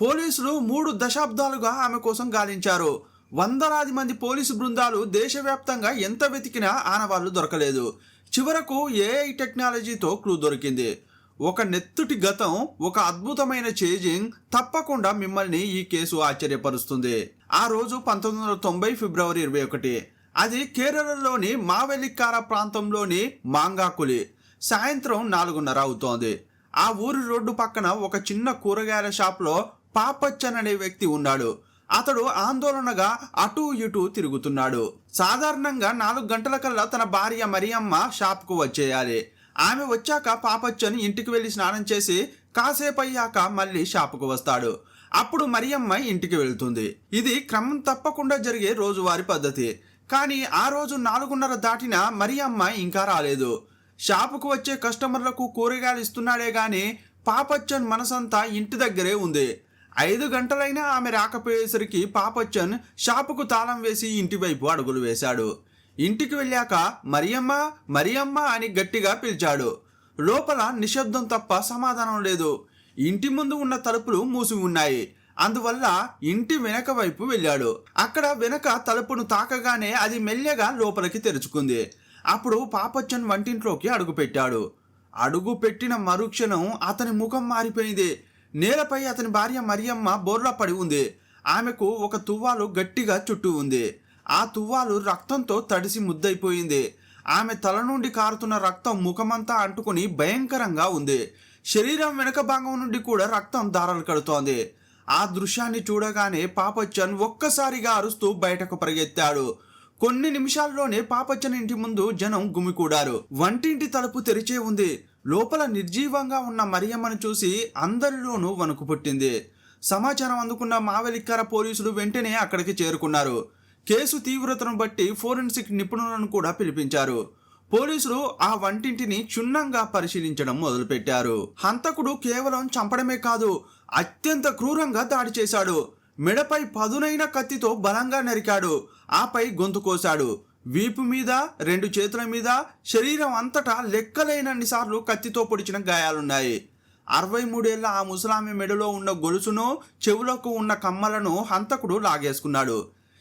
పోలీసులు 3 దశాబ్దాలుగా ఆమె కోసం గాలించారు. వందలాది మంది పోలీసు బృందాలు దేశవ్యాప్తంగా ఎంత వెతికినా ఆనవాళ్లు దొరకలేదు. చివరకు ఏఐ టెక్నాలజీతో క్లూ దొరికింది. ఒక నెత్తుటి గతం, ఒక అద్భుతమైన చేజింగ్. తప్పకుండా మిమ్మల్ని ఈ కేసు ఆశ్చర్యపరుస్తుంది. ఆ రోజు 1990 ఫిబ్రవరి 21. అది కేరళలోని మావెలిక్కార ప్రాంతంలోని మాంగాకులి. సాయంత్రం 4:30 అవుతోంది. ఆ ఊరి రోడ్డు పక్కన ఒక చిన్న కూరగాయల షాప్లో పాపచ్చన్ అనే వ్యక్తి ఉన్నాడు. అతడు ఆందోళనగా అటూ ఇటూ తిరుగుతున్నాడు. సాధారణంగా 4 గంటలకల్లా తన భార్య మరియమ్మ షాప్కు వచ్చేయాలి. ఆమె వచ్చాక పాపచ్చన్ ఇంటికి వెళ్ళి స్నానం చేసి కాసేపు అయ్యాక మళ్ళీ షాపుకు వస్తాడు. అప్పుడు మరియమ్మ ఇంటికి వెళ్తుంది. ఇది క్రమం తప్పకుండా జరిగే రోజువారీ పద్ధతి. కానీ ఆ రోజు 4:30 దాటినా మరియమ్మ ఇంకా రాలేదు. షాపుకు వచ్చే కస్టమర్లకు కూరగాయలు ఇస్తున్నాడే గాని పాపచ్చన్ మనసంతా ఇంటి దగ్గరే ఉంది. 5 గంటలైనా ఆమె రాకపోయేసరికి పాపచ్చన్ షాపుకు తాళం వేసి ఇంటి వైపు అడుగులు వేశాడు. ఇంటికి వెళ్ళాక మరియమ్మ మరియమ్మ అని గట్టిగా పిలిచాడు. లోపల నిశ్శబ్దం తప్ప సమాధానం లేదు. ఇంటి ముందు ఉన్న తలుపులు మూసి ఉన్నాయి. అందువల్ల ఇంటి వెనక వైపు వెళ్ళాడు. అక్కడ వెనక తలుపును తాకగానే అది మెల్లగా లోపలికి తెరుచుకుంది. అప్పుడు పాపచ్చన్ వంటింట్లోకి అడుగుపెట్టాడు. అడుగు పెట్టిన మరుక్షణం అతని ముఖం మారిపోయింది. నేలపై అతని భార్య మరియమ్మ బోర్లా పడి ఉంది. ఆమెకు ఒక తువ్వాలు గట్టిగా చుట్టూ ఉంది. ఆ తువ్వాలు రక్తంతో తడిసి ముద్దైపోయింది. ఆమె తల నుండి కారుతున్న రక్తం ముఖమంతా అంటుకుని భయంకరంగా ఉంది. శరీరం వెనుక భాగం నుండి కూడా రక్తం దారాలు కడుతోంది. ఆ దృశ్యాన్ని చూడగానే పాపచ్చన్ ఒక్కసారిగా అరుస్తూ బయటకు పరిగెత్తాడు. కొన్ని నిమిషాల్లోనే పాపచ్చన్ ఇంటి ముందు జనం గుమికూడారు. వంటింటి తలుపు తెరిచే ఉంది. లోపల నిర్జీవంగా ఉన్న మరియమ్మను చూసి అందరిలోనూ వణుకు పుట్టింది. సమాచారం అందుకున్న మావెలిక్కార పోలీసులు వెంటనే అక్కడికి చేరుకున్నారు. కేసు తీవ్రతను బట్టి ఫోరెన్సిక్ నిపుణులను కూడా పిలిపించారు. పోలీసులు ఆ వంటింటిని క్షుణ్ణంగా పరిశీలించడం మొదలుపెట్టారు. హంతకుడు కేవలం చంపడమే కాదు, అత్యంత క్రూరంగా దాడి చేశాడు. మెడపై పదునైన కత్తితో బలంగా నరికాడు. ఆపై గొంతు కోశాడు. వీపు మీద, 2 చేతుల మీద, శరీరం అంతటా లెక్కలేనన్ని సార్లు కత్తితో పొడిచిన గాయాలున్నాయి. 63 ఏళ్ల ఆ ముసలామె మెడలో ఉన్న గొలుసును, చెవులకు ఉన్న కమ్మలను హంతకుడు లాగేసుకున్నాడు.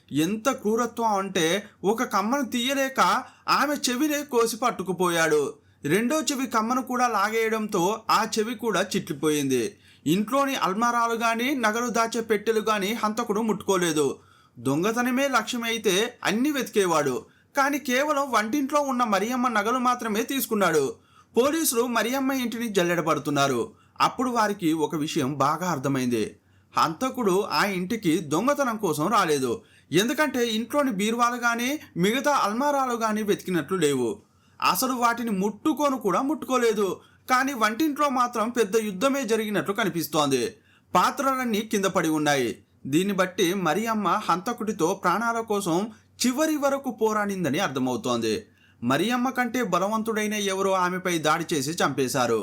ఎంత క్రూరత్వం అంటే ఒక కమ్మను తీయలేక ఆమె చెవినే కోసి పట్టుకుపోయాడు. రెండో చెవి కమ్మను కూడా లాగేయడంతో ఆ చెవి కూడా చిట్లిపోయింది. ఇంట్లోని అల్మారాలు గాని, నగలు దాచే పెట్టెలు గాని హంతకుడు ముట్టుకోలేదు. దొంగతనమే లక్ష్యమైతే అన్ని వెతికేవాడు. కానీ కేవలం వంటింట్లో ఉన్న మరియమ్మ నగలు మాత్రమే తీసుకున్నాడు. పోలీసులు మరియమ్మ ఇంటిని జల్లెడపడుతున్నారు. అప్పుడు వారికి ఒక విషయం బాగా అర్థమైంది. హంతకుడు ఆ ఇంటికి దొంగతనం కోసం రాలేదు. ఎందుకంటే ఇంట్లోని బీరువాలు కానీ, మిగతా అల్మారాలు కానీ వెతికినట్లు లేవు. అసలు వాటిని ముట్టుకోలేదు. కానీ వంటింట్లో మాత్రం పెద్ద యుద్ధమే జరిగినట్లు కనిపిస్తోంది. పాత్రలన్నీ కింద పడి ఉన్నాయి. దీన్ని బట్టి మరియమ్మ హంతకుడితో ప్రాణాల కోసం చివరి వరకు పోరాడిందని అర్థమవుతోంది. మరియమ్మ కంటే బలవంతుడైన ఎవరో ఆమెపై దాడి చేసి చంపేశారు.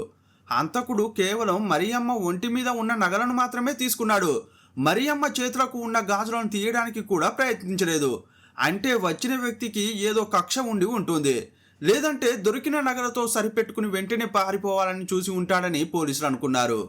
హంతకుడు కేవలం మరియమ్మ ఒంటి మీద ఉన్న నగలను మాత్రమే తీసుకున్నాడు. మరియమ్మ చేతులకు ఉన్న గాజులను తీయడానికి కూడా ప్రయత్నించలేదు. అంటే వచ్చిన వ్యక్తికి ఏదో కక్ష ఉండి ఉంటుంది. లేదంటే దొరికిన నగలతో సరిపెట్టుకుని వెంటనే పారిపోవాలని చూసి ఉంటాడని పోలీసులు అనుకున్నారు.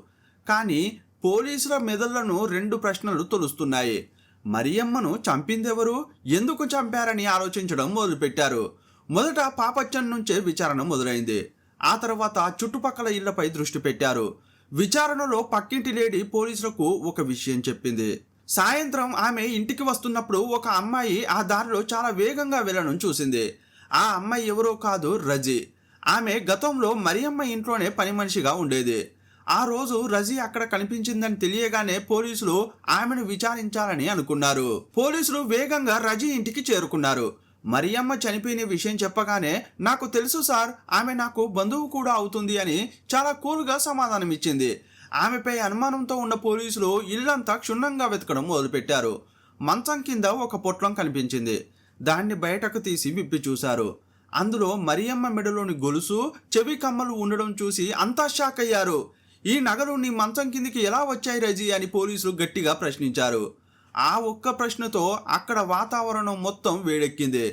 కానీ పోలీసుల మెదళ్లను 2 ప్రశ్నలు తొలుస్తున్నాయి. మరియమ్మను చంపిందెవరు, ఎందుకు చంపారని ఆలోచించడం మొదలుపెట్టారు. మొదట పాపచ్చన్ నుంచే విచారణ మొదలైంది. ఆ తర్వాత చుట్టుపక్కల ఇళ్లపై దృష్టి పెట్టారు. విచారణలో పక్కింటి లేడీ పోలీసులకు ఒక విషయం చెప్పింది. సాయంత్రం ఆమె ఇంటికి వస్తున్నప్పుడు ఒక అమ్మాయి ఆ దారిలో చాలా వేగంగా వెళ్ళడం చూసింది. ఆ అమ్మాయి ఎవరో కాదు, రజీ. ఆమె గతంలో మరియమ్మ ఇంట్లోనే పని మనిషిగా ఉండేది. ఆ రోజు రజీ అక్కడ కనిపించిందని తెలియగానే పోలీసులు ఆమెను విచారించాలని అనుకున్నారు. పోలీసులు వేగంగా రజీ ఇంటికి చేరుకున్నారు. మరియమ్మ చనిపోయిన విషయం చెప్పగానే, నాకు తెలుసు సార్, ఆమె నాకు బంధువు కూడా అవుతుంది అని చాలా కూల్గా సమాధానం ఇచ్చింది. ఆమెపై అనుమానంతో ఉన్న పోలీసులు ఇల్లంతా క్షుణ్ణంగా వెతకడం మొదలుపెట్టారు. మంచం కింద ఒక పొట్లం కనిపించింది. దాన్ని బయటకు తీసి విప్పి చూశారు. అందులో మరియమ్మ మెడలోని గొలుసు, చెవి కమ్మలు ఉండడం చూసి అంతా షాక్ అయ్యారు. ఈ నగలు నీ మంచం కిందికి ఎలా వచ్చాయి రజీ అని పోలీసులు గట్టిగా ప్రశ్నించారు. ఆ ఒక్క ప్రశ్నతో అక్కడ వాతావరణం మొత్తం వేడెక్కింది.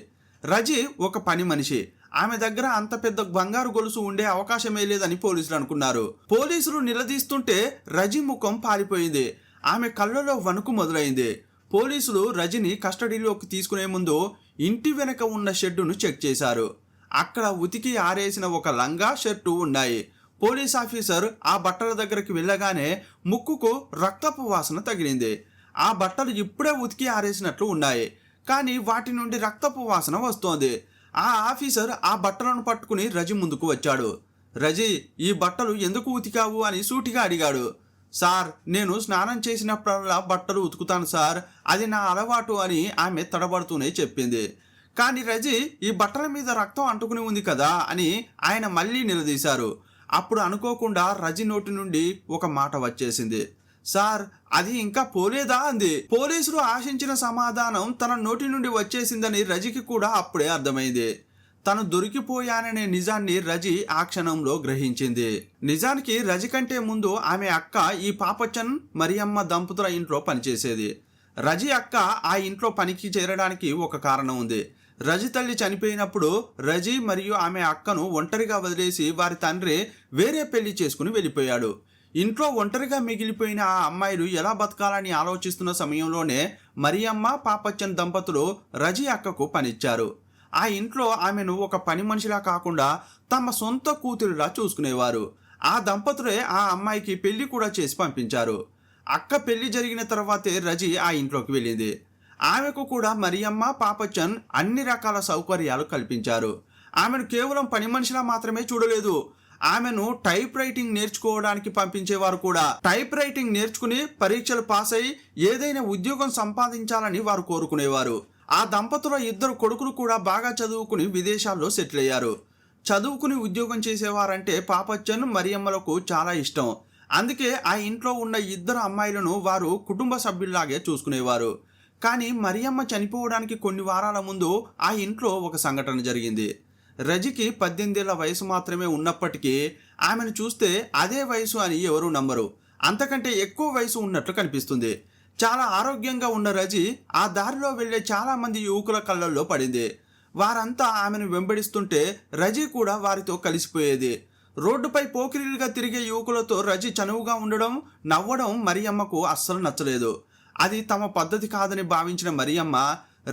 రజీ ఒక పని మనిషి. ఆమె దగ్గర అంత పెద్ద బంగారు గొలుసు ఉండే అవకాశమే లేదని పోలీసులు అనుకున్నారు. పోలీసులు నిలదీస్తుంటే రజీ ముఖం పారిపోయింది. ఆమె కళ్ళలో వణుకు మొదలైంది. పోలీసులు రజిని కస్టడీలోకి తీసుకునే ముందు ఇంటి వెనక ఉన్న షెడ్డును చెక్ చేశారు. అక్కడ ఉతికి ఆరేసిన ఒక లంగా, షర్టు ఉన్నాయి. పోలీస్ ఆఫీసర్ ఆ బట్టల దగ్గరికి వెళ్ళగానే ముక్కుకు రక్తపు వాసన తగిలింది. ఆ బట్టలు ఇప్పుడే ఉతికి ఆరేసినట్లు ఉన్నాయి, కానీ వాటి నుండి రక్తపు వాసన వస్తోంది. ఆ ఆఫీసర్ ఆ బట్టలను పట్టుకుని రజి ముందుకు వచ్చాడు. రజి, ఈ బట్టలు ఎందుకు ఉతికావు అని సూటిగా అడిగాడు. సార్, నేను స్నానం చేసినప్పుడల్లా బట్టలు ఉతుకుతాను సార్, అది నా అలవాటు అని ఆమె తడబడుతూనే చెప్పింది. కానీ రజి, ఈ బట్టల మీద రక్తం అంటుకుని ఉంది కదా అని ఆయన మళ్ళీ నిలదీశారు. అప్పుడు అనుకోకుండా రజి నోటి నుండి ఒక మాట వచ్చేసింది. సార్, అది ఇంకా పోలేదా అంది. పోలీసులు ఆశించిన సమాధానం తన నోటి నుండి వచ్చేసిందని రజికి కూడా అప్పుడే అర్థమైంది. తను దొరికిపోయాననే నిజాన్ని రజి ఆ క్షణంలో గ్రహించింది. నిజానికి రజి కంటే ముందు ఆమె అక్క ఈ పాపచ్చన్ మరియమ్మ దంపతుల ఇంట్లో పనిచేసేది. రజి అక్క ఆ ఇంట్లో పనికి చేరడానికి ఒక కారణం ఉంది. రజి తల్లి చనిపోయినప్పుడు రజి మరియు ఆమె అక్కను ఒంటరిగా వదిలేసి వారి తండ్రి వేరే పెళ్లి చేసుకుని వెళ్ళిపోయాడు. ఇంట్లో ఒంటరిగా మిగిలిపోయిన ఆ అమ్మాయిలు ఎలా బతకాలని ఆలోచిస్తున్న సమయంలోనే మరియమ్మ, పాపచ్చన్ దంపతులు రజి అక్కకు పనిచ్చారు. ఆ ఇంట్లో ఆమెను ఒక పని మనిషిలా కాకుండా తమ సొంత కూతురిలా చూసుకునేవారు. ఆ దంపతులే ఆ అమ్మాయికి పెళ్లి కూడా చేసి పంపించారు. అక్క పెళ్లి జరిగిన తర్వాతే రజి ఆ ఇంట్లోకి వెళ్ళింది. ఆమెకు కూడా మరియమ్మ, పాపచ్చన్ అన్ని రకాల సౌకర్యాలు కల్పించారు. ఆమెను కేవలం పని మనిషిలా మాత్రమే చూడలేదు, ఆమెను టైప్ రైటింగ్ నేర్చుకోవడానికి పంపించేవారు కూడా. టైప్ రైటింగ్ నేర్చుకుని పరీక్షలు పాస్ అయి ఏదైనా ఉద్యోగం సంపాదించాలని వారు కోరుకునేవారు. ఆ దంపతుల 2 కొడుకులు కూడా బాగా చదువుకుని విదేశాల్లో సెటిల్ అయ్యారు. చదువుకుని ఉద్యోగం చేసేవారంటే పాపచ్చన్, మరియమ్మలకు చాలా ఇష్టం. అందుకే ఆ ఇంట్లో ఉన్న 2 అమ్మాయిలను వారు కుటుంబ సభ్యుల్లాగే చూసుకునేవారు. కానీ మరియమ్మ చనిపోవడానికి కొన్ని వారాల ముందు ఆ ఇంట్లో ఒక సంఘటన జరిగింది. రజికి 18 ఏళ్ల వయసు మాత్రమే ఉన్నప్పటికీ ఆమెను చూస్తే అదే వయసు అని ఎవరూ నమ్మరు. అంతకంటే ఎక్కువ వయసు ఉన్నట్లు కనిపిస్తుంది. చాలా ఆరోగ్యంగా ఉన్న రజి ఆ దారిలో వెళ్లే చాలా మంది యువకుల కళ్ళల్లో పడింది. వారంతా ఆమెను వెంబడిస్తుంటే రజి కూడా వారితో కలిసిపోయేది. రోడ్డుపై పోకిరీలుగా తిరిగే యువకులతో రజి చనువుగా ఉండడం, నవ్వడం మరియమ్మకు అస్సలు నచ్చలేదు. అది తమ పద్ధతి కాదని భావించిన మరియమ్మ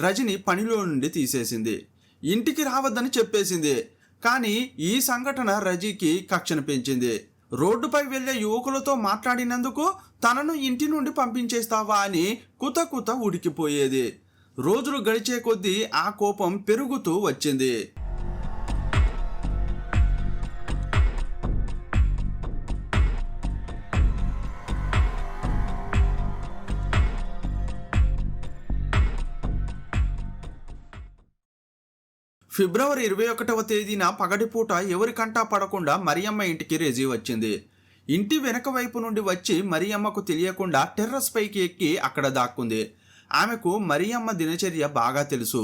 రజిని పనిలో నుండి తీసేసింది. ఇంటికి రావద్దని చెప్పేసింది. కానీ ఈ సంఘటన రజికి కక్షను పెంచింది. రోడ్డుపై వెళ్లే యువకులతో మాట్లాడినందుకు తనను ఇంటి నుండి పంపించేస్తావా అని కుత ఉడికిపోయేది. రోజులు గడిచే కొద్దీ ఆ కోపం పెరుగుతూ వచ్చింది. ఫిబ్రవరి 21వ తేదీన పగటిపూట ఎవరికంటా పడకుండా మరియమ్మ ఇంటికి రెజీ వచ్చింది. ఇంటి వెనక వైపు నుండి వచ్చి మరియమ్మకు తెలియకుండా టెర్రస్ పైకి ఎక్కి అక్కడ దాక్కుంది. ఆమెకు మరియమ్మ దినచర్య బాగా తెలుసు.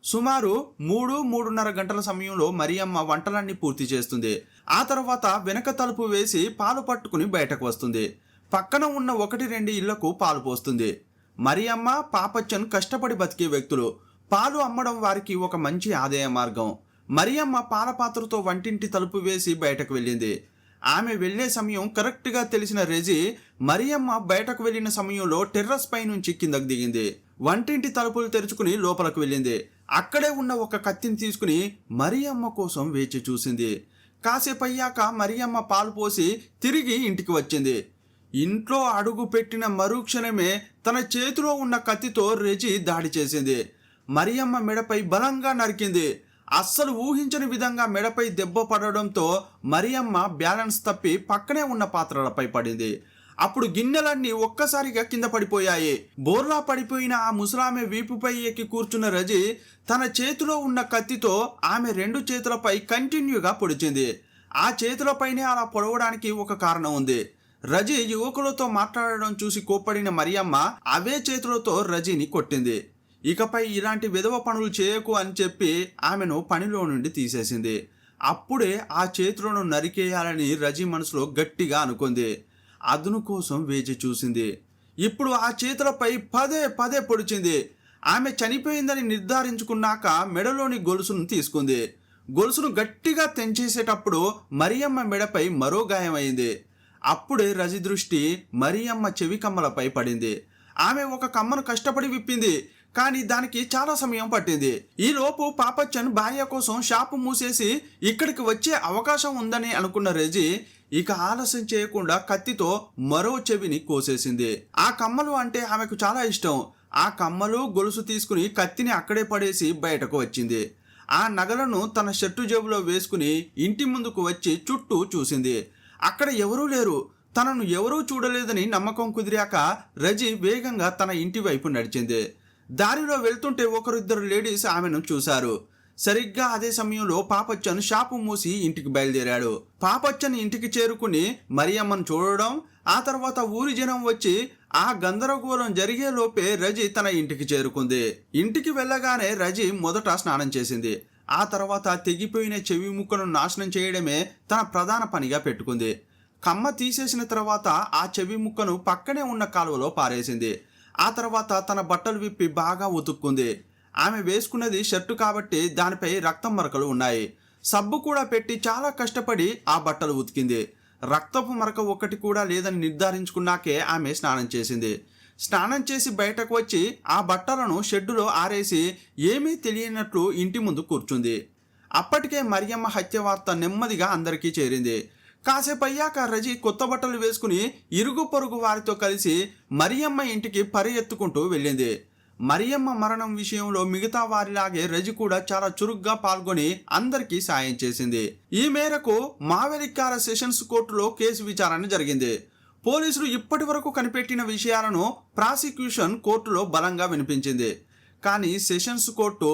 సుమారు 3-3:30 గంటల సమయంలో మరియమ్మ వంటలన్నీ పూర్తి చేస్తుంది. ఆ తర్వాత వెనక తలుపు వేసి పాలు పట్టుకుని బయటకు వస్తుంది. పక్కన ఉన్న 1-2 ఇళ్లకు పాలు పోస్తుంది. మరియమ్మ, పాపచ్చన్ కష్టపడి బతికే వ్యక్తులు. పాలు అమ్మడం వారికి ఒక మంచి ఆదాయ మార్గం. మరియమ్మ పాల పాత్రతో వంటింటి తలుపు వేసి బయటకు వెళ్ళింది. ఆమె వెళ్లే సమయం కరెక్ట్గా తెలిసిన రెజీ మరియమ్మ బయటకు వెళ్లిన సమయంలో టెర్రస్ పై నుంచి కిందకు దిగింది. వంటింటి తలుపులు తెరుచుకుని లోపలికి వెళ్ళింది. అక్కడే ఉన్న ఒక కత్తిని తీసుకుని మరియమ్మ కోసం వేచి చూసింది. కాసేపయ్యాక మరియమ్మ పాలు పోసి తిరిగి ఇంటికి వచ్చింది. ఇంట్లో అడుగు పెట్టిన మరుక్షణమే తన చేతిలో ఉన్న కత్తితో రెజీ దాడి చేసింది. మరియమ్మ మెడపై బలంగా నరికింది. అస్సలు ఊహించని విధంగా మెడపై దెబ్బ పడడంతో మరియమ్మ బ్యాలెన్స్ తప్పి పక్కనే ఉన్న పాత్రలపై పడింది. అప్పుడు గిన్నెలన్నీ ఒక్కసారిగా కింద పడిపోయాయి. బోర్లా పడిపోయిన ఆ ముసలామె వీపుపై ఎక్కి కూర్చున్న రజి తన చేతిలో ఉన్న కత్తితో ఆమె 2 చేతులపై కంటిన్యూగా పొడిచింది. ఆ చేతులపైనే అలా పొడవడానికి ఒక కారణం ఉంది. రజి యువకులతో మాట్లాడడం చూసి కోప్పడిన మరియమ్మ అవే చేతులతో రజిని కొట్టింది. ఇకపై ఇలాంటి విధవ పనులు చేయకు అని చెప్పి ఆమెను పనిలో నుండి తీసేసింది. అప్పుడే ఆ చేతులను నరికేయాలని రజి మనసులో గట్టిగా అనుకుంది. అదును కోసం వేచి చూసింది. ఇప్పుడు ఆ చేతులపై పదే పొడిచింది. ఆమె చనిపోయిందని నిర్ధారించుకున్నాక మెడలోని గొలుసును తీసుకుంది. గొలుసును గట్టిగా తెంచేసేటప్పుడు మరియమ్మ మెడపై మరో గాయమైంది. అప్పుడే రజి దృష్టి మరియమ్మ చెవి కమ్మలపై పడింది. ఆమె ఒక కమ్మను కష్టపడి విప్పింది, కానీ దానికి చాలా సమయం పట్టింది. ఈలోపు పాపచ్చన్ భార్య కోసం షాపు మూసేసి ఇక్కడికి వచ్చే అవకాశం ఉందని అనుకున్న రజి ఇక ఆలస్యం చేయకుండా కత్తితో మరో చెవిని కోసేసింది. ఆ కమ్మలు అంటే ఆమెకు చాలా ఇష్టం. ఆ కమ్మలు గొలుసు తీసుకుని కత్తిని అక్కడే పడేసి బయటకు వచ్చింది. ఆ నగలను తన షర్టు జేబులో వేసుకుని ఇంటి ముందుకు వచ్చి చుట్టూ చూసింది. అక్కడ ఎవరూ లేరు. తనను ఎవరూ చూడలేదని నమ్మకం కుదిరాక రజి వేగంగా తన ఇంటి వైపు నడిచింది. దారిలో వెళ్తుంటే ఒకరిద్దరు లేడీస్ ఆమెను చూశారు. సరిగ్గా అదే సమయంలో పాపచ్చన్ షాపు మూసి ఇంటికి బయలుదేరాడు. పాపచ్చన్ ఇంటికి చేరుకుని మరియమ్మను చూడడం, ఆ తర్వాత ఊరి జనం వచ్చి ఆ గందరగోళం జరిగే లోపే రజి తన ఇంటికి చేరుకుంది. ఇంటికి వెళ్ళగానే రజి మొదట స్నానం చేసింది. ఆ తర్వాత తెగిపోయిన చెవి ముక్కను నాశనం చేయడమే తన ప్రధాన పనిగా పెట్టుకుంది. కమ్మ తీసేసిన తర్వాత ఆ చెవి ముక్కను పక్కనే ఉన్న కాలువలో పారేసింది. ఆ తర్వాత తన బట్టలు విప్పి బాగా ఉతుక్కుంది. ఆమె వేసుకున్నది షర్టు కాబట్టి దానిపై రక్తం మరకలు ఉన్నాయి. సబ్బు కూడా పెట్టి చాలా కష్టపడి ఆ బట్టలు ఉతికింది. రక్తపు మరక ఒక్కటి కూడా లేదని నిర్ధారించుకున్నాకే ఆమె స్నానం చేసింది. స్నానం చేసి బయటకు వచ్చి ఆ బట్టలను షెడ్డులో ఆరేసి ఏమీ తెలియనట్లు ఇంటి ముందు కూర్చుంది. అప్పటికే మరియమ్మ హత్య వార్త నెమ్మదిగా అందరికీ చేరింది. కాసేపు అయ్యాక రజి కొత్త బట్టలు వేసుకుని ఇరుగు పొరుగు వారితో కలిసి మరియమ్మ ఇంటికి పరిగెత్తుకుంటూ వెళ్ళింది. మరియమ్మ మరణం విషయంలో మిగతా వారిలాగే రజి కూడా చాలా చురుగ్గా పాల్గొని అందరికీ సాయం చేసింది. ఈ మేరకు మావెలిక్కార సెషన్స్ కోర్టులో కేసు విచారణ జరిగింది. పోలీసులు ఇప్పటి వరకు కనిపెట్టిన విషయాలను ప్రాసిక్యూషన్ కోర్టులో బలంగా వినిపించింది. కానీ sessions court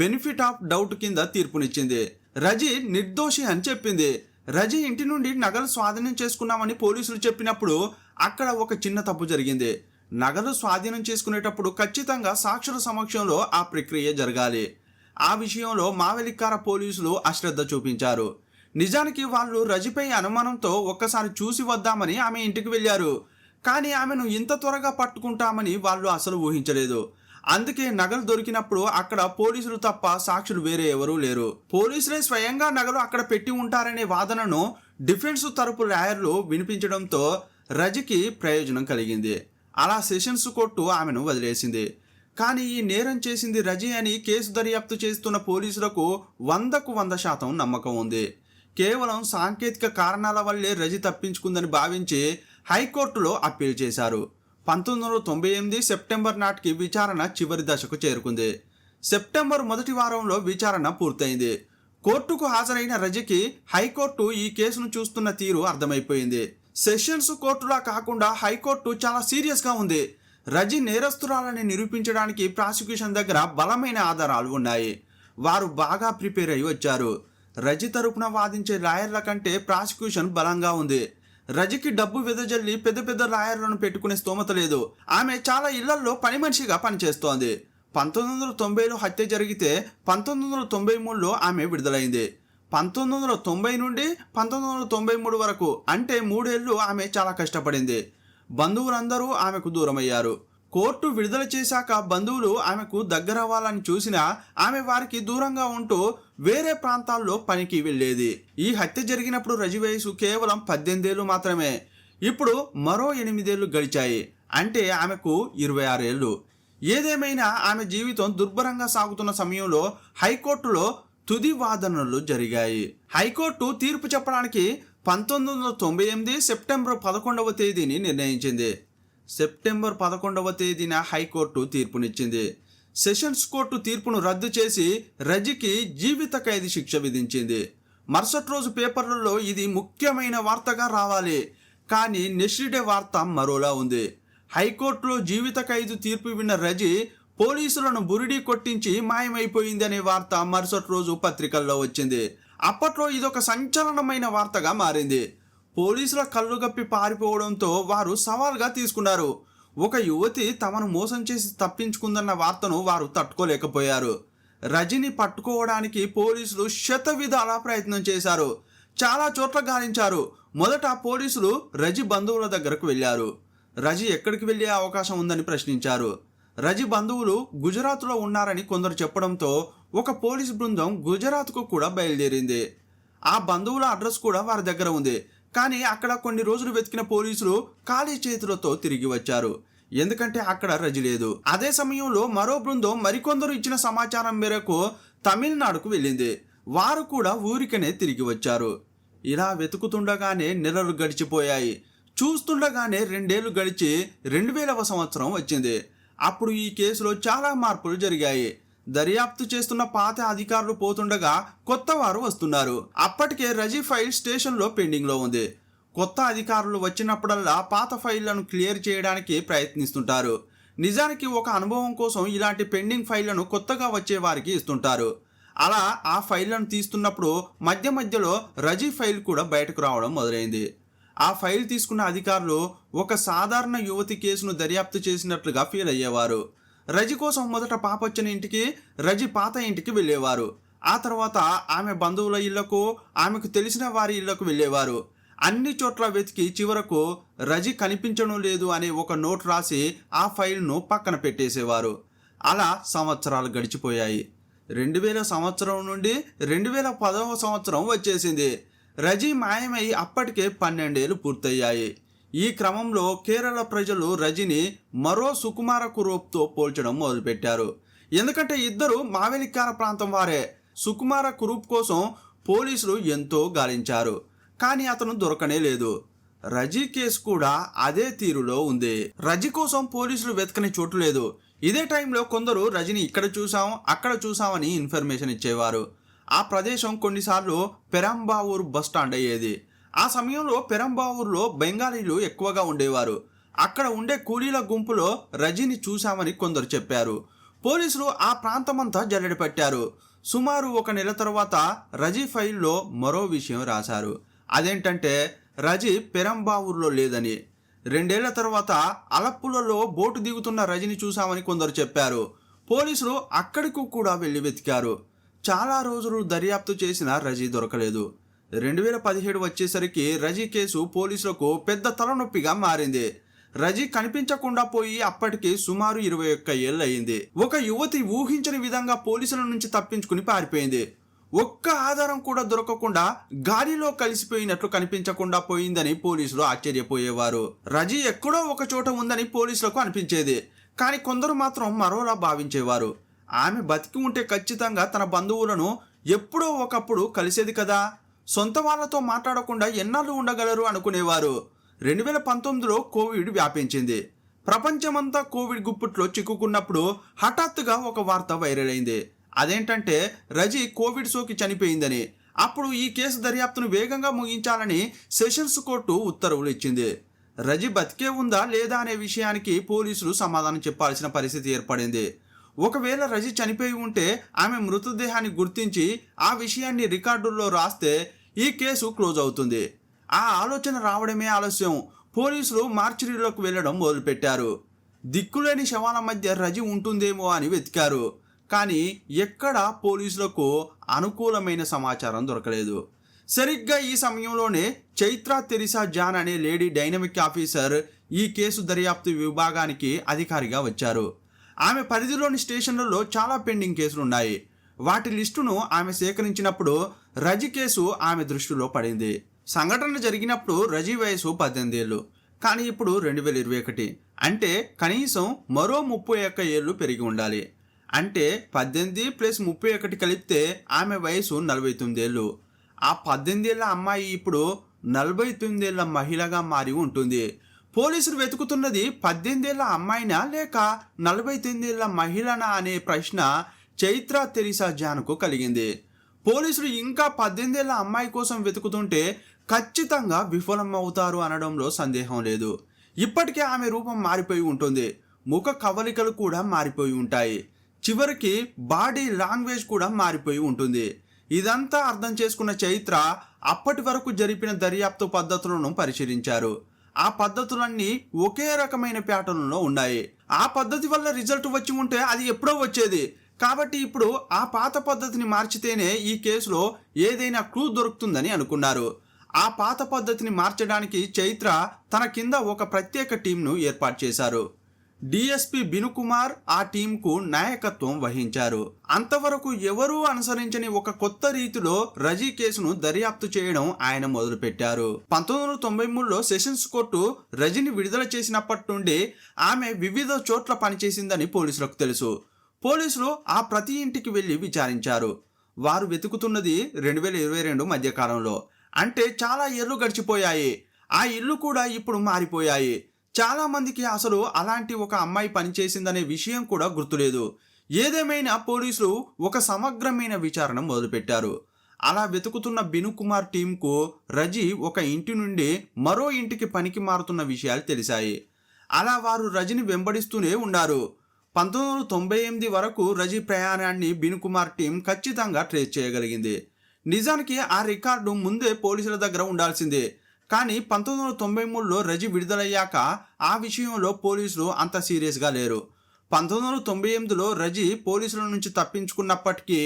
benefit of doubt కింద తీర్పునిచ్చింది. రజి నిర్దోషి అని చెప్పింది. రజి ఇంటి నుండి నగలు స్వాధీనం చేసుకున్నామని పోలీసులు చెప్పినప్పుడు అక్కడ ఒక చిన్న తప్పు జరిగింది. నగలు స్వాధీనం చేసుకునేటప్పుడు ఖచ్చితంగా సాక్షుల సమక్షంలో ఆ ప్రక్రియ జరగాలి. ఆ విషయంలో మావెలిక్కార పోలీసులు అశ్రద్ధ చూపించారు. నిజానికి వాళ్ళు రజిపై అనుమానంతో ఒక్కసారి చూసి వద్దామని ఆమె ఇంటికి వెళ్ళారు. కానీ ఆమెను ఇంత త్వరగా పట్టుకుంటామని వాళ్ళు అసలు ఊహించలేదు. అందుకే నగలు దొరికినప్పుడు అక్కడ పోలీసులు తప్ప సాక్షులు వేరే ఎవరూ లేరు. పోలీసులే స్వయంగా నగలు అక్కడ పెట్టి ఉంటారనే వాదనను డిఫెన్స్ తరపు లాయర్లు వినిపించడంతో రజికి ప్రయోజనం కలిగింది. అలా సెషన్స్ కోర్టు ఆమెను వదిలేసింది. కానీ ఈ నేరం చేసింది రజి అని కేసు దర్యాప్తు చేస్తున్న పోలీసులకు 100కు 100% నమ్మకం ఉంది. కేవలం సాంకేతిక కారణాల వల్లే రజి తప్పించుకుందని భావించి హైకోర్టులో అప్పీల్ చేశారు. 1998 సెప్టెంబర్ నాటికి విచారణ చివరి దశకు చేరుకుంది. సెప్టెంబర్ మొదటి వారంలో విచారణ పూర్తయింది. కోర్టుకు హాజరైన రజికి హైకోర్టు ఈ కేసును చూస్తున్న తీరు అర్థమైపోయింది. సెషన్స్ కోర్టులా కాకుండా హైకోర్టు చాలా సీరియస్గా ఉంది. రజి నేరస్తురాలని నిరూపించడానికి ప్రాసిక్యూషన్ దగ్గర బలమైన ఆధారాలు ఉన్నాయి. వారు బాగా ప్రిపేర్ అయి వచ్చారు. రజి తరపున వాదించే లాయర్ల కంటే ప్రాసిక్యూషన్ బలంగా ఉంది. రజికి డబ్బు వెదజల్లి పెద్ద పెద్ద లాయర్లను పెట్టుకునే స్తోమత లేదు. ఆమె చాలా ఇళ్లల్లో పని మనిషిగా పనిచేస్తోంది. 1990లో హత్య జరిగితే 1993లో ఆమె విడుదలైంది. 1990 నుండి 1993 వరకు అంటే 3 ఏళ్లు ఆమె చాలా కష్టపడింది. బంధువులందరూ ఆమెకు దూరమయ్యారు. కోర్టు విడుదల చేశాక బంధువులు ఆమెకు దగ్గరవ్వాలని చూసినా ఆమె వారికి దూరంగా ఉంటూ వేరే ప్రాంతాల్లో పనికి వెళ్ళేది. ఈ హత్య జరిగినప్పుడు రజి వయసు కేవలం 18 ఏళ్ళు మాత్రమే. ఇప్పుడు మరో 8 ఏళ్ళు గడిచాయి. అంటే ఆమెకు 26 ఏళ్ళు. ఏదేమైనా ఆమె జీవితం దుర్భరంగా సాగుతున్న సమయంలో హైకోర్టులో తుది వాదనలు జరిగాయి. హైకోర్టు తీర్పు చెప్పడానికి 1998 సెప్టెంబర్ 11వ తేదీని నిర్ణయించింది. సెప్టెంబర్ 11వ తేదీన హైకోర్టు తీర్పునిచ్చింది. సెషన్స్ కోర్టు తీర్పును రద్దు చేసి రజికి జీవిత ఖైదు శిక్ష విధించింది. మరుసటి రోజు పేపర్లలో ఇది ముఖ్యమైన వార్తగా రావాలి. కానీ నెక్స్ట్ డే వార్త మరోలా ఉంది. హైకోర్టులో జీవిత ఖైదు తీర్పు విన్న రజి పోలీసులను బురిడీ కొట్టించి మాయమైపోయింది అనే వార్త మరుసటి రోజు పత్రికల్లో వచ్చింది. అప్పట్లో ఇదొక సంచలనమైన వార్తగా మారింది. పోలీసుల కళ్ళు గప్పి పారిపోవడంతో వారు సవాల్గా తీసుకున్నారు. ఒక యువతి తమను మోసం చేసి తప్పించుకుందన్న వార్తను వారు తట్టుకోలేకపోయారు. రజిని పట్టుకోవడానికి పోలీసులు శతవిధాల ప్రయత్నం చేశారు. చాలా చోట్ల గాలించారు. మొదట పోలీసులు రజి బంధువుల దగ్గరకు వెళ్ళారు. రజి ఎక్కడికి వెళ్ళే అవకాశం ఉందని ప్రశ్నించారు. రజి బంధువులు గుజరాత్లో ఉన్నారని కొందరు చెప్పడంతో ఒక పోలీసు బృందం గుజరాత్కు కూడా బయలుదేరింది. ఆ బంధువుల అడ్రస్ కూడా వారి దగ్గర ఉంది. కానీ అక్కడ కొన్ని రోజులు వెతికిన పోలీసులు ఖాళీ చేతులతో తిరిగి వచ్చారు. ఎందుకంటే అక్కడ రజి లేదు. అదే సమయంలో మరో బృందం మరికొందరు ఇచ్చిన సమాచారం మేరకు తమిళనాడుకు వెళ్ళింది. వారు కూడా ఊరికనే తిరిగి వచ్చారు. ఇలా వెతుకుతుండగానే నెలలు గడిచిపోయాయి. చూస్తుండగానే 2 ఏళ్లు గడిచి 2000వ సంవత్సరం వచ్చింది. అప్పుడు ఈ కేసులో చాలా మార్పులు జరిగాయి. దర్యాప్తు చేస్తున్న పాత అధికారులు పోతుండగా కొత్త వారు వస్తున్నారు. అప్పటికే రజీ ఫైల్ స్టేషన్లో పెండింగ్లో ఉంది. కొత్త అధికారులు వచ్చినప్పుడల్లా పాత ఫైళ్లను క్లియర్ చేయడానికి ప్రయత్నిస్తుంటారు. నిజానికి ఒక అనుభవం కోసం ఇలాంటి పెండింగ్ ఫైళ్లను కొత్తగా వచ్చే వారికి ఇస్తుంటారు. అలా ఆ ఫైళ్లను తీస్తున్నప్పుడు మధ్య మధ్యలో రజీ ఫైల్ కూడా బయటకు రావడం మొదలైంది. ఆ ఫైల్ తీసుకున్న అధికారులు ఒక సాధారణ యువతి కేసును దర్యాప్తు చేసినట్లుగా ఫీల్ అయ్యేవారు. రజి కోసం మొదట పాపొచ్చిన ఇంటికి, రజి పాత ఇంటికి వెళ్ళేవారు. ఆ తర్వాత ఆమె బంధువుల ఇళ్లకు, ఆమెకు తెలిసిన వారి ఇళ్లకు వెళ్ళేవారు. అన్ని చోట్ల వెతికి చివరకు రజి కనిపించడం లేదు అనే ఒక నోట్ రాసి ఆ ఫైల్ను పక్కన పెట్టేసేవారు. అలా సంవత్సరాలు గడిచిపోయాయి. 2000 సంవత్సరం నుండి 2010వ సంవత్సరం వచ్చేసింది. రజీ మాయమై అప్పటికే 12 ఏళ్లు పూర్తయ్యాయి. ఈ క్రమంలో కేరళ ప్రజలు రజిని మరో సుకుమార కురూప్తో పోల్చడం మొదలుపెట్టారు. ఎందుకంటే ఇద్దరు మావేలిక్కార ప్రాంతం వారే. సుకుమార కురూప్ కోసం పోలీసులు ఎంతో గాలించారు, కానీ అతను దొరకనే లేదు. రజీ కేసు కూడా అదే తీరులో ఉంది. రజీ కోసం పోలీసులు వెతకని చోటు లేదు. ఇదే టైంలో కొందరు రజిని ఇక్కడ చూసాం, అక్కడ చూసామని ఇన్ఫర్మేషన్ ఇచ్చేవారు. ఆ ప్రదేశం కొన్నిసార్లు పెరంబావూర్ బస్ స్టాండ్ అయ్యేది. ఆ సమయంలో పెరంబావూర్లో బెంగాలీలు ఎక్కువగా ఉండేవారు. అక్కడ ఉండే కూలీల గుంపులో రజిని చూశామని కొందరు చెప్పారు. పోలీసులు ఆ ప్రాంతమంతా జల్లెడ పట్టారు. సుమారు 1 నెల తర్వాత రజీ ఫైల్లో మరో విషయం రాశారు. అదేంటంటే రజి పెరంబావూర్లో లేదని. 2 ఏళ్ల తర్వాత అలప్పులలో బోటు దిగుతున్న రజిని చూశామని కొందరు చెప్పారు. పోలీసులు అక్కడికి కూడా వెళ్ళి వెతికారు. చాలా రోజులు దర్యాప్తు చేసిన రజీ దొరకలేదు. 2017 వచ్చేసరికి రజీ కేసు పోలీసులకు పెద్ద తలనొప్పిగా మారింది. రజీ కనిపించకుండా పోయి అప్పటికి సుమారు 21 ఏళ్ళు అయింది. ఒక యువతి ఊహించని విధంగా పోలీసుల నుంచి తప్పించుకుని పారిపోయింది. ఒక్క ఆధారం కూడా దొరకకుండా గాలిలో కలిసిపోయినట్లు కనిపించకుండా పోయిందని పోలీసులు ఆశ్చర్యపోయేవారు. రజీ ఎక్కడో ఒక చోట ఉందని పోలీసులకు అనిపించేది, కానీ కొందరు మాత్రం మరోలా భావించేవారు. ఆమె బతికి ఉంటే ఖచ్చితంగా తన బంధువులను ఎప్పుడో ఒకప్పుడు కలిసేది కదా, సొంత వాళ్లతో మాట్లాడకుండా ఎన్నాళ్ళు ఉండగలరు అనుకునేవారు. 2019లో కోవిడ్ వ్యాపించింది. ప్రపంచమంతా కోవిడ్ గుప్పుట్లో చిక్కుకున్నప్పుడు హఠాత్తుగా ఒక వార్త వైరల్ అయింది. అదేంటంటే రజీ కోవిడ్ సోకి చనిపోయిందని. అప్పుడు ఈ కేసు దర్యాప్తును వేగంగా ముగించాలని సెషన్స్ కోర్టు ఉత్తర్వులు ఇచ్చింది. రజీ బతికే ఉందా లేదా అనే విషయానికి పోలీసులు సమాధానం చెప్పాల్సిన పరిస్థితి ఏర్పడింది. ఒకవేళ రజీ చనిపోయి ఉంటే ఆమె మృతదేహాన్ని గుర్తించి ఆ విషయాన్ని రికార్డుల్లో రాస్తే ఈ కేసు క్లోజ్ అవుతుంది. ఆ ఆలోచన రావడమే ఆలస్యం. పోలీసులు మార్చిరీలోకి వెళ్ళడం మొదలుపెట్టారు. దిక్కులేని శవాల మధ్య రజీ ఉంటుందేమో అని వెతికారు, కానీ ఎక్కడా పోలీసులకు అనుకూలమైన సమాచారం దొరకలేదు. సరిగ్గా ఈ సమయంలోనే చైత్రా తెరిసా జాన్ అనే లేడీ డైనమిక్ ఆఫీసర్ ఈ కేసు దర్యాప్తు విభాగానికి అధికారిగా వచ్చారు. ఆమె పరిధిలోని స్టేషన్లలో చాలా పెండింగ్ కేసులు ఉన్నాయి. వాటి లిస్టును ఆమె సేకరించినప్పుడు రజీ కేసు ఆమె దృష్టిలో పడింది. సంఘటన జరిగినప్పుడు రజీ వయసు 18 ఏళ్ళు, కానీ ఇప్పుడు 2021, అంటే కనీసం మరో 31 ఏళ్ళు పెరిగి ఉండాలి. అంటే 18 + 31 కలిపితే ఆమె వయసు 49 ఏళ్ళు. ఆ 18 ఏళ్ల అమ్మాయి ఇప్పుడు 49 ఏళ్ల మహిళగా మారి ఉంటుంది. పోలీసులు వెతుకుతున్నది 18 ఏళ్ల అమ్మాయినా లేక 49 ఏళ్ల మహిళనా అనే ప్రశ్న చైత్రా తెరిసా జాన్కు కలిగింది. పోలీసులు ఇంకా 18 ఏళ్ల అమ్మాయి కోసం వెతుకుతుంటే ఖచ్చితంగా విఫలం అవుతారు అనడంలో సందేహం లేదు. ఇప్పటికే ఆమె రూపం మారిపోయి ఉంటుంది, ముఖ కవలికలు కూడా మారిపోయి ఉంటాయి, చివరికి బాడీ లాంగ్వేజ్ కూడా మారిపోయి ఉంటుంది. ఇదంతా అర్థం చేసుకున్న చైత్ర అప్పటి వరకు జరిపిన దర్యాప్తు పద్ధతులను పరిశీలించారు. ఆ పద్ధతులన్నీ ఒకే రకమైన ప్యాటర్న్లో ఉన్నాయి. ఆ పద్ధతి వల్ల రిజల్ట్ వచ్చి ఉంటే అది ఎప్పుడో వచ్చేది. కాబట్టి ఇప్పుడు ఆ పాత పద్ధతిని మార్చితేనే ఈ కేసులో ఏదైనా క్లూ దొరుకుతుందని అనుకున్నారు. ఆ పాత పద్ధతిని మార్చడానికి చైత్ర తన కింద ఒక ప్రత్యేక టీంను ఏర్పాటు చేశారు. డిఎస్పి బినుకుమార్ ఆ టీంకు నాయకత్వం వహించారు. అంతవరకు ఎవరూ అనుసరించని ఒక కొత్త రీతిలో రజీ కేసును దర్యాప్తు చేయడం ఆయన మొదలుపెట్టారు. 1993లో సెషన్స్ కోర్టు రజీని విడుదల చేసినప్పటి నుండి ఆమె వివిధ చోట్ల పనిచేసిందని పోలీసులకు తెలుసు. పోలీసులు ఆ ప్రతి ఇంటికి వెళ్లి విచారించారు. వారు వెతుకుతున్నది 2022 మధ్యకాలంలో, అంటే చాలా ఏళ్లు గడిచిపోయాయి. ఆ ఇల్లు కూడా ఇప్పుడు మారిపోయాయి. చాలా మందికి అసలు అలాంటి ఒక అమ్మాయి పనిచేసిందనే విషయం కూడా గుర్తులేదు. ఏదేమైనా పోలీసులు ఒక సమగ్రమైన విచారణ మొదలుపెట్టారు. అలా వెతుకుతున్న బినుకుమార్ టీంకు రజీ ఒక ఇంటి నుండి మరో ఇంటికి పనికి మారుతున్న విషయాలు తెలిసాయి. అలా వారు రజీని వెంబడిస్తూనే ఉన్నారు. 1998 వరకు రజీ ప్రయాణాన్ని బినుకుమార్ టీం ఖచ్చితంగా ట్రేస్ చేయగలిగింది. నిజానికి ఆ రికార్డు ముందే పోలీసుల దగ్గర ఉండాల్సిందే. కానీ 1993లో రజీ విడుదలయ్యాక ఆ విషయంలో పోలీసులు అంత సీరియస్గా లేరు. 1998లో రజీ పోలీసుల నుంచి తప్పించుకున్నప్పటికీ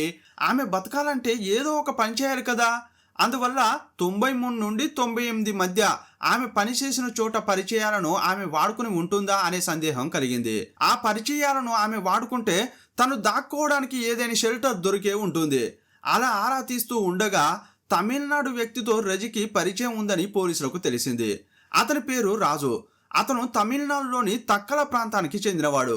ఆమె బతకాలంటే ఏదో ఒక పని చేయాలి కదా. అందువల్ల 93 నుండి 98 మధ్య ఆమె పనిచేసిన చోట పరిచయాలను ఆమె వాడుకుని ఉంటుందా అనే సందేహం కలిగింది. ఆ పరిచయాలను ఆమె వాడుకుంటే తను దాక్కోవడానికి ఏదైనా షెల్టర్ దొరికే ఉంటుంది. అలా ఆరా తీస్తూ ఉండగా తమిళనాడు వ్యక్తితో రజికి పరిచయం ఉందని పోలీసులకు తెలిసింది. అతని పేరు రాజు. అతను తమిళనాడులోని తక్కల ప్రాంతానికి చెందినవాడు.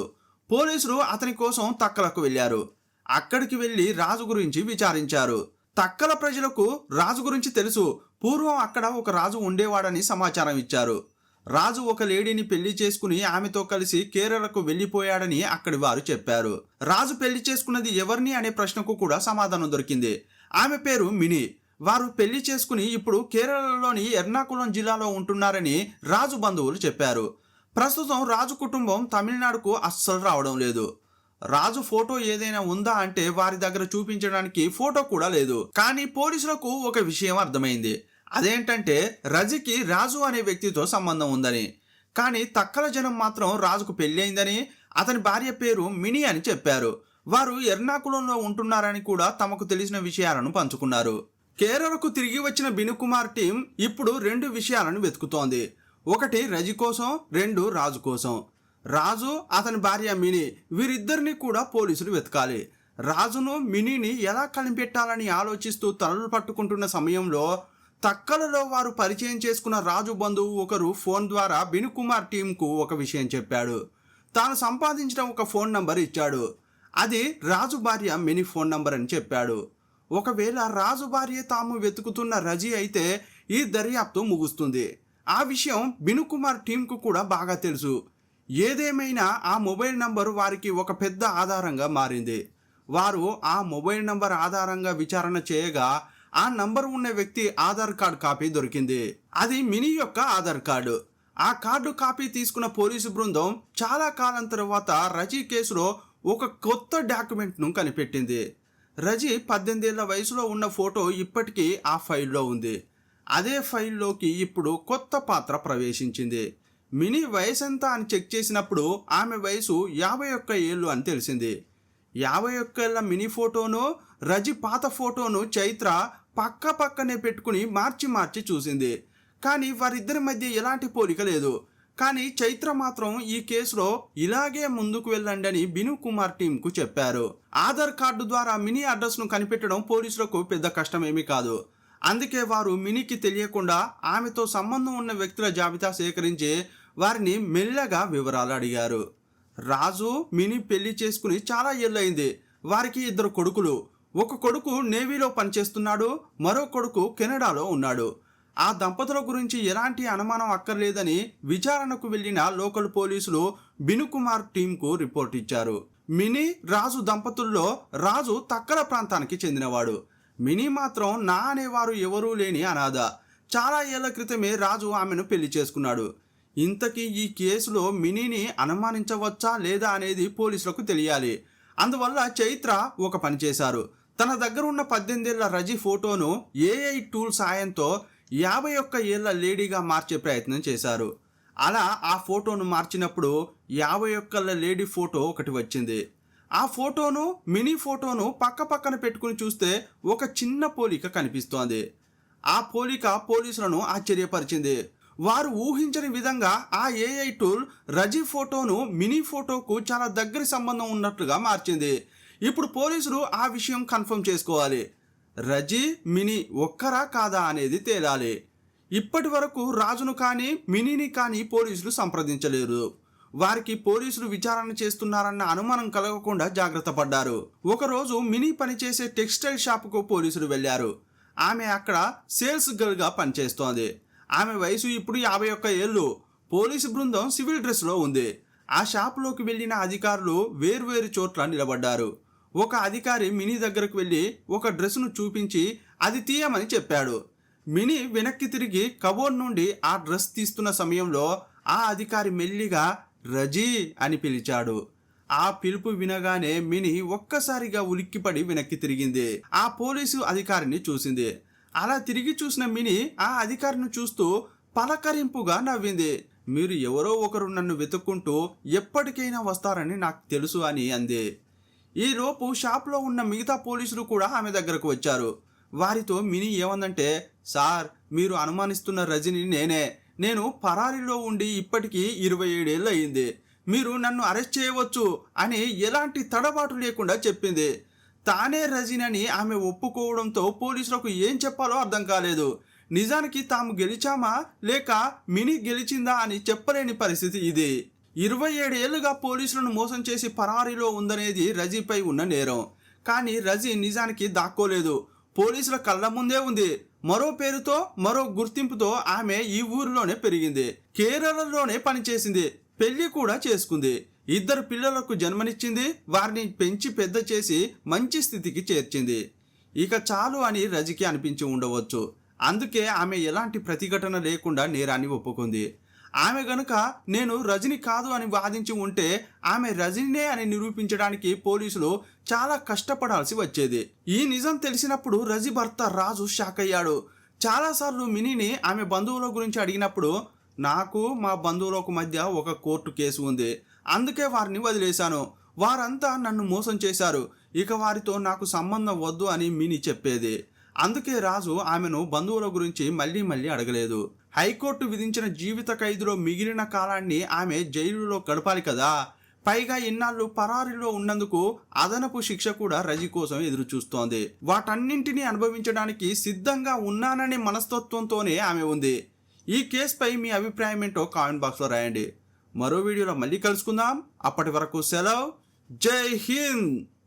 పోలీసులు అతని కోసం తక్కలకు వెళ్ళారు. అక్కడికి వెళ్ళి రాజు గురించి విచారించారు. తక్కల ప్రజలకు రాజు గురించి తెలుసు. పూర్వం అక్కడ ఒక రాజు ఉండేవాడని సమాచారం ఇచ్చారు. రాజు ఒక లేడీని పెళ్లి చేసుకుని ఆమెతో కలిసి కేరళకు వెళ్లిపోయాడని అక్కడి వారు చెప్పారు. రాజు పెళ్లి చేసుకున్నది ఎవరిని అనే ప్రశ్నకు కూడా సమాధానం దొరికింది. ఆమె పేరు మినీ. వారు పెళ్లి చేసుకుని ఇప్పుడు కేరళలోని ఎర్నాకుళం జిల్లాలో ఉంటున్నారని రాజు బంధువులు చెప్పారు. ప్రస్తుతం రాజు కుటుంబం తమిళనాడుకు అస్సలు రావడం లేదు. రాజు ఫోటో ఏదైనా ఉందా అంటే వారి దగ్గర చూపించడానికి ఫోటో కూడా లేదు. కానీ పోలీసులకు ఒక విషయం అర్థమైంది. అదేంటంటే రజికి రాజు అనే వ్యక్తితో సంబంధం ఉందని. కానీ తక్కల జనం మాత్రం రాజుకు పెళ్లి అయిందని, అతని భార్య పేరు మినీ అని చెప్పారు. వారు ఎర్నాకుళంలో ఉంటున్నారని కూడా తమకు తెలిసిన విషయాలను పంచుకున్నారు. కేరళకు తిరిగి వచ్చిన బినుకుమార్ టీం ఇప్పుడు 2 విషయాలను వెతుకుతోంది. ఒకటి రజి కోసం, 2 రాజు కోసం. రాజు, అతని భార్య మినీ వీరిద్దరిని కూడా పోలీసులు వెతకాలి. రాజును మినీని ఎలా కనిపెట్టాలని ఆలోచిస్తూ తలలు పట్టుకుంటున్న సమయంలో తక్కలలో వారు పరిచయం చేసుకున్న రాజు బంధువు ఒకరు ఫోన్ ద్వారా బినుకుమార్ టీంకు ఒక విషయం చెప్పాడు. తాను సంపాదించిన ఒక ఫోన్ నంబర్ ఇచ్చాడు. అది రాజు భార్య మినీ ఫోన్ నంబర్ అని చెప్పాడు. ఒకవేళ రాజు భార్య తాము వెతుకుతున్న రజీ అయితే ఈ దర్యాప్తు ముగుస్తుంది. ఆ విషయం బినుకుమార్ టీంకు కూడా బాగా తెలుసు. ఏదేమైనా ఆ మొబైల్ నంబరు వారికి ఒక పెద్ద ఆధారంగా మారింది. వారు ఆ మొబైల్ నంబర్ ఆధారంగా విచారణ చేయగా ఆ నంబర్ ఉన్న వ్యక్తి ఆధార్ కార్డు కాపీ దొరికింది. అది మినీ యొక్క ఆధార్ కార్డు. ఆ కార్డు కాపీ తీసుకున్న పోలీసు బృందం చాలా కాలం తర్వాత రజీ కేసులో ఒక కొత్త డాక్యుమెంట్ను కనిపెట్టింది. రజీ 18 ఏళ్ల వయసులో ఉన్న ఫోటో ఇప్పటికీ ఆ ఫైల్లో ఉంది. అదే ఫైల్లోకి ఇప్పుడు కొత్త పాత్ర ప్రవేశించింది. మినీ వయసు ఎంత అని చెక్ చేసినప్పుడు ఆమె వయసు 51 ఏళ్ళు అని తెలిసింది. 51 ఏళ్ల మినీ ఫోటోను, రజీ పాత ఫోటోను చైత్ర పక్క పక్కనే పెట్టుకుని మార్చి చూసింది. కానీ వారిద్దరి మధ్య ఎలాంటి పోలిక లేదు. కానీ చైత్ర మాత్రం ఈ కేసులో ఇలాగే ముందుకు వెళ్ళండి అని బినుకుమార్ టీంకు చెప్పారు. ఆధార్ కార్డు ద్వారా మినీ అడ్రస్ను కనిపెట్టడం పోలీసులకు పెద్ద కష్టమేమీ కాదు. అందుకే వారు మినీకి తెలియకుండా ఆమెతో సంబంధం ఉన్న వ్యక్తుల జాబితా సేకరించి వారిని మెల్లగా వివరాలు అడిగారు. రాజు, మినీ పెళ్లి చేసుకుని చాలా ఏళ్ళయింది. వారికి 2 కొడుకులు. ఒక కొడుకు నేవీలో పనిచేస్తున్నాడు, మరో కొడుకు కెనడాలో ఉన్నాడు. ఆ దంపతుల గురించి ఎలాంటి అనుమానం అక్కర్లేదని విచారణకు వెళ్లిన లోకల్ పోలీసులు బినుకుమార్ టీంకు రిపోర్ట్ ఇచ్చారు. మినీ, రాజు దంపతుల్లో రాజు తక్కల ప్రాంతానికి చెందినవాడు. మినీ మాత్రం నా అనేవారు ఎవరూ లేని అనాథ. చాలా ఏళ్ల క్రితమే రాజు ఆమెను పెళ్లి చేసుకున్నాడు. ఇంతకీ ఈ కేసులో మినీని అనుమానించవచ్చా లేదా అనేది పోలీసులకు తెలియాలి. అందువల్ల చైత్ర ఒక పని చేశారు. తన దగ్గర ఉన్న 18 ఏళ్ల రజీ ఫోటోను ఏఐ టూల్ సాయంతో 51 ఏళ్ల లేడీగా మార్చే ప్రయత్నం చేశారు. అలా ఆ ఫోటోను మార్చినప్పుడు 51 ఏళ్ల లేడీ ఫోటో ఒకటి వచ్చింది. ఆ ఫోటోను, మినీ ఫోటోను పక్క పక్కన పెట్టుకుని చూస్తే ఒక చిన్న పోలిక కనిపిస్తోంది. ఆ పోలిక పోలీసులను ఆశ్చర్యపరిచింది. వారు ఊహించని విధంగా ఆ ఏఐ టూల్ రజీ ఫోటోను మినీ ఫోటోకు చాలా దగ్గరి సంబంధం ఉన్నట్లుగా మార్చింది. ఇప్పుడు పోలీసులు ఆ విషయం కన్ఫర్మ్ చేసుకోవాలి. రజీ మినీ ఒక్కరా కాదా అనేది తేలాలి. ఇప్పటి వరకు రాజును కానీ మినీని కానీ పోలీసులు సంప్రదించలేరు. వారికి పోలీసులు విచారణ చేస్తున్నారన్న అనుమానం కలగకుండా జాగ్రత్త పడ్డారు. ఒకరోజు మినీ పనిచేసే టెక్స్టైల్ షాపుకు పోలీసులు వెళ్లారు. ఆమె అక్కడ సేల్స్ గర్ల్గా పనిచేస్తోంది. ఆమె వయసు ఇప్పుడు 51 ఏళ్ళు. పోలీసు బృందం సివిల్ డ్రెస్లో ఉంది. ఆ షాపులోకి వెళ్ళిన అధికారులు వేర్వేరు చోట్ల నిలబడ్డారు. ఒక అధికారి మినీ దగ్గరకు వెళ్ళి ఒక డ్రెస్ను చూపించి అది తీయమని చెప్పాడు. మినీ వెనక్కి తిరిగి కబోర్డ్ నుండి ఆ డ్రెస్ తీస్తున్న సమయంలో ఆ అధికారి మెల్లిగా రజీ అని పిలిచాడు. ఆ పిలుపు వినగానే మినీ ఒక్కసారిగా ఉలిక్కిపడి వెనక్కి తిరిగింది. ఆ పోలీసు అధికారిని చూసింది. అలా తిరిగి చూసిన మినీ ఆ అధికారిని చూస్తూ పలకరింపుగా నవ్వింది. మీరు ఎవరో ఒకరు నన్ను వెతుక్కుంటూ ఎప్పటికైనా వస్తారని నాకు తెలుసు అని అంది. ఈలోపు షాప్లో ఉన్న మిగతా పోలీసులు కూడా ఆమె దగ్గరకు వచ్చారు. వారితో మినీ ఏమందంటే, సార్, మీరు అనుమానిస్తున్న రజని నేను పరారీలో ఉండి ఇప్పటికీ 27 ఏళ్ళు అయింది. మీరు నన్ను అరెస్ట్ చేయవచ్చు అని ఎలాంటి తడబాటు లేకుండా చెప్పింది. తానే రజీనని ఆమె ఒప్పుకోవడంతో పోలీసులకు ఏం చెప్పాలో అర్థం కాలేదు. నిజానికి తాము గెలిచామా లేక మినీ గెలిచిందా అని చెప్పలేని పరిస్థితి ఇది. 27 ఏళ్లుగా పోలీసులను మోసం చేసి పరారీలో ఉందనేది రజీపై ఉన్న నేరం. కానీ రజీ నిజానికి దాక్కోలేదు. పోలీసుల కళ్ళ ముందే ఉంది. మరో పేరుతో మరో గుర్తింపుతో ఆమె ఈ ఊరిలోనే పెరిగింది. కేరళలోనే పనిచేసింది. పెళ్లి కూడా చేసుకుంది. 2 పిల్లలకు జన్మనిచ్చింది. వారిని పెంచి పెద్ద చేసి మంచి స్థితికి చేర్చింది. ఇక చాలు అని రజికి అనిపించి ఉండవచ్చు. అందుకే ఆమె ఎలాంటి ప్రతిఘటన లేకుండా నేరాన్ని ఒప్పుకుంది. ఆమె గనుక నేను రజని కాదు అని వాదించి ఉంటే ఆమె రజనినే అని నిరూపించడానికి పోలీసులు చాలా కష్టపడాల్సి వచ్చేది. ఈ నిజం తెలిసినప్పుడు రజి భర్త రాజు షాక్ అయ్యాడు. చాలాసార్లు మినీని ఆమె బంధువుల గురించి అడిగినప్పుడు, నాకు మా బంధువులకు మధ్య ఒక కోర్టు కేసు ఉంది, అందుకే వారిని వదిలేశాను. వారంతా నన్ను మోసం చేశారు. ఇక వారితో నాకు సంబంధం వద్దు అని మినీ చెప్పేది. అందుకే రాజు ఆమెను బంధువుల గురించి మళ్ళీ మళ్ళీ అడగలేదు. హైకోర్టు విధించిన జీవిత ఖైదులో మిగిలిన కాలాన్ని ఆమె జైలులో గడపాలి కదా. పైగా ఇన్నాళ్ళు పరారీలో ఉన్నందుకు అదనపు శిక్ష కూడా రజి కోసం ఎదురు చూస్తోంది. వాటన్నింటినీ అనుభవించడానికి సిద్ధంగా ఉన్నాననే మనస్తత్వంతోనే ఆమె ఉంది. ఈ కేసుపై మీ అభిప్రాయం ఏంటో కామెంట్ బాక్స్లో రాయండి. మరో వీడియోలో మళ్ళీ కలుసుకుందాం. అప్పటి వరకు సెలవు. జై హింద్.